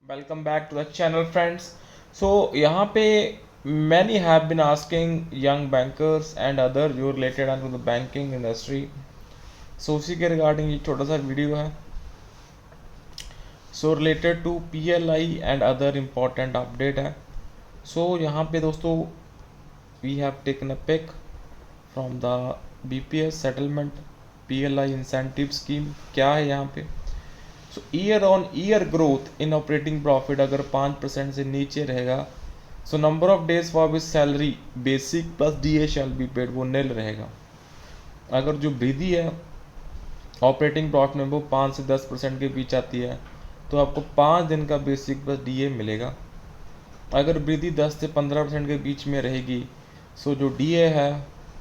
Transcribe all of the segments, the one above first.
Welcome back to the channel, friends. So यहाँ पे many have been asking young bankers and other जो related to the banking industry. So उसी के regarding एक छोटा सा वीडियो है. So related to PLI and other important update है. So यहाँ पे दोस्तों we have taken a pic from the BPS settlement PLI incentive scheme. क्या है यहाँ पे? So year on year growth in operating profit अगर 5% से नीचे रहेगा, so number of days for which salary basic plus DA shall be paid वो nil रहेगा. अगर जो वृद्धि है ऑपरेटिंग प्रॉफिट में वो 5 से 10% के बीच आती है तो आपको 5 दिन का बेसिक प्लस DA मिलेगा. अगर वृद्धि 10 से 15% के बीच में रहेगी, सो जो DA है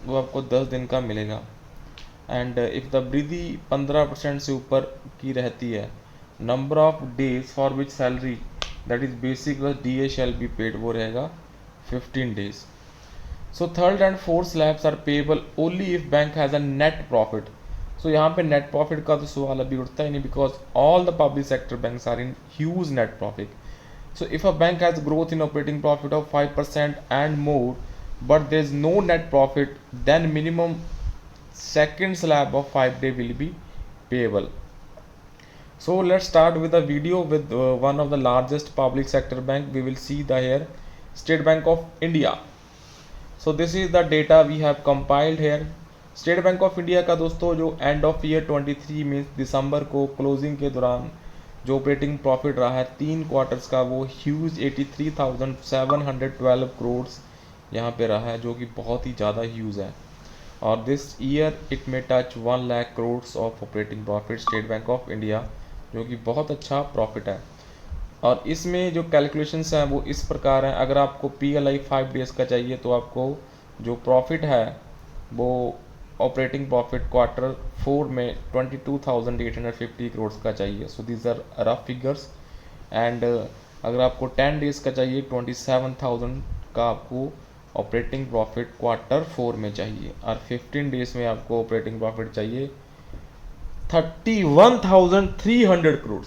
वो आपको 10 दिन का मिलेगा. एंड इफ़ द वृद्धि 15% से ऊपर की रहती है, number of days for which salary that is basic plus DA shall be paid वो रहेगा 15 days. So third and fourth slabs are payable only if bank has a net profit. So यहाँ पे नेट प्रॉफिट का तो सवाल अभी उठता ही नहीं, because all the public sector banks are in huge net profit. So if a bank has growth in operating profit of 5% and more, but there is no net profit, then minimum second slab of 5 day will be payable. So let's start with a video with one of the largest public sector bank. We will see the here State Bank of India. So this is the data we have compiled here. State bank of India का दोस्तों जो and of year 23 means दिसंबर को closing के दौरान जो operating profit रहा है 3 quarters का वो ह्यूज 83,712 करोड़ यहाँ पे रहा है, जो कि बहुत ही ज़्यादा ह्यूज है. और this year it may touch 1 lakh crore of operating profit state bank of India, जो कि बहुत अच्छा प्रॉफिट है. और इसमें जो कैलकुलेशंस हैं वो इस प्रकार हैं. अगर आपको PLI 5 डेज़ का चाहिए तो आपको जो प्रॉफिट है वो ऑपरेटिंग प्रॉफिट क्वार्टर 4 में 22,850 करोड़ का चाहिए. So these are rough figures. And अगर आपको 10 डेज़ का चाहिए 27,000 का आपको ऑपरेटिंग प्रॉफिट क्वार्टर 4 में चाहिए. और 15 डेज़ में आपको ऑपरेटिंग प्रॉफिट चाहिए 31,300 crore.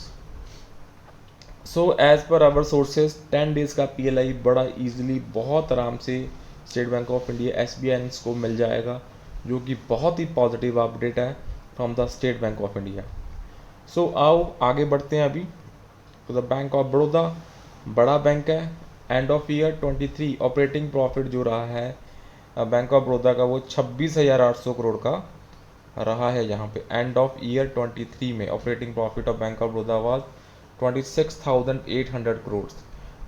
So as per our sources 10 days का PLI बड़ा इजीली बहुत आराम से state bank of India SBI को मिल जाएगा, जो कि बहुत ही पॉजिटिव अपडेट है from the state bank of India. So आओ आगे बढ़ते हैं अभी. तो द बैंक ऑफ बड़ौदा बड़ा बैंक है. And of year 23 operating profit जो रहा है बैंक ऑफ बड़ौदा का वो 26,800 करोड़ का रहा है. यहाँ पे एंड ऑफ ईयर 23 में operating profit of bank of Baroda was 26,800 crore.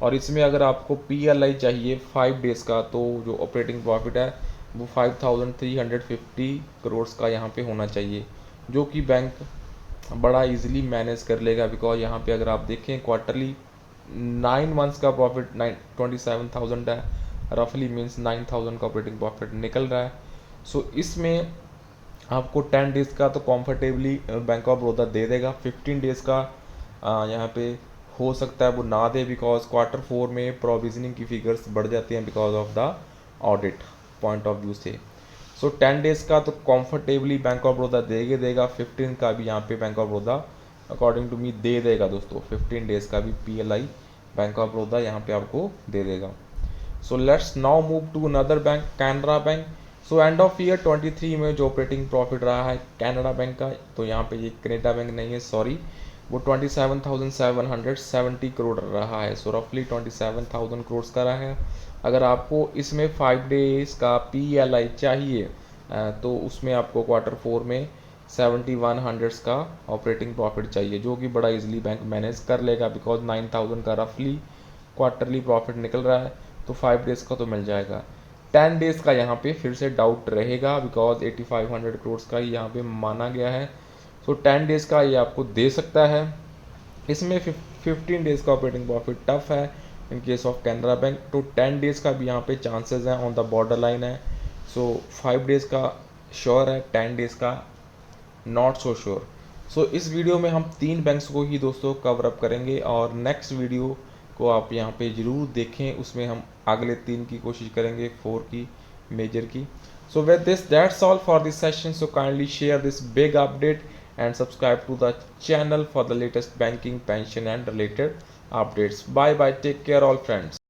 और इसमें अगर आपको PLI चाहिए 5 डेज़ का तो जो ऑपरेटिंग प्रॉफिट है वो 5,350 करोड़ का यहाँ पे होना चाहिए, जो कि बैंक बड़ा इजीली मैनेज कर लेगा. बिकॉज यहाँ पे अगर आप देखें क्वार्टरली 9 मंथ्स का प्रॉफिट 27,000 है, रफली मीन्स 9,000 का ऑपरेटिंग प्रॉफिट निकल रहा है. सो इसमें आपको 10 डेज़ का तो कॉम्फर्टेबली बैंक ऑफ बड़ौदा दे देगा. 15 डेज़ का यहाँ पे हो सकता है वो ना दे, बिकॉज क्वार्टर 4 में प्रोविजनिंग की फिगर्स बढ़ जाती हैं because of the audit point of view से. सो 10 डेज़ का तो कंफर्टेबली बैंक ऑफ बड़ौदा देगा. 15 का भी यहाँ पे bank of Baroda according to me दे देगा दोस्तों. 15 डेज़ का भी PLI बैंक ऑफ बड़ौदा यहाँ पे आपको दे देगा. So let's now move to another bank Canara bank. So end of year 23 में जो ऑपरेटिंग प्रॉफिट रहा है कैनरा बैंक का, तो यहाँ पे ये कनेडा बैंक नहीं है, सॉरी, वो 27,770 करोड़ रहा है. सो रफली 27,000 करोड़ का रहा है. अगर आपको इसमें 5 डेज़ का PLI चाहिए तो उसमें आपको क्वार्टर 4 में 7,100 का ऑपरेटिंग प्रॉफिट चाहिए, जो कि बड़ा इजीली बैंक मैनेज कर लेगा. बिकॉज 9,000 का रफली क्वार्टरली प्रॉफिट निकल रहा है तो 5 डेज़ का तो मिल जाएगा. 10 डेज़ का यहाँ पे फिर से डाउट रहेगा, बिकॉज 8,500 करोड़ का ही यहाँ पे माना गया है. सो 10 डेज़ का ये आपको दे सकता है. इसमें 15 डेज़ का ऑपरेटिंग प्रॉफिट टफ है in case of Canara bank. तो 10 डेज़ का भी यहाँ पे चांसेस हैं, ऑन द बॉर्डर लाइन है. सो 5 डेज़ का श्योर है, 10 डेज़ का नॉट सो श्योर. सो इस वीडियो में हम 3 बैंक्स को ही दोस्तों कवर अप करेंगे, और नेक्स्ट वीडियो को आप यहाँ पे ज़रूर देखें, उसमें हम अगले 3 की कोशिश करेंगे, 4 की, मेजर की. So with this that's all for this session. So kindly share this big update and subscribe to the channel for the latest banking, pension and related updates. Bye bye, take care all friends.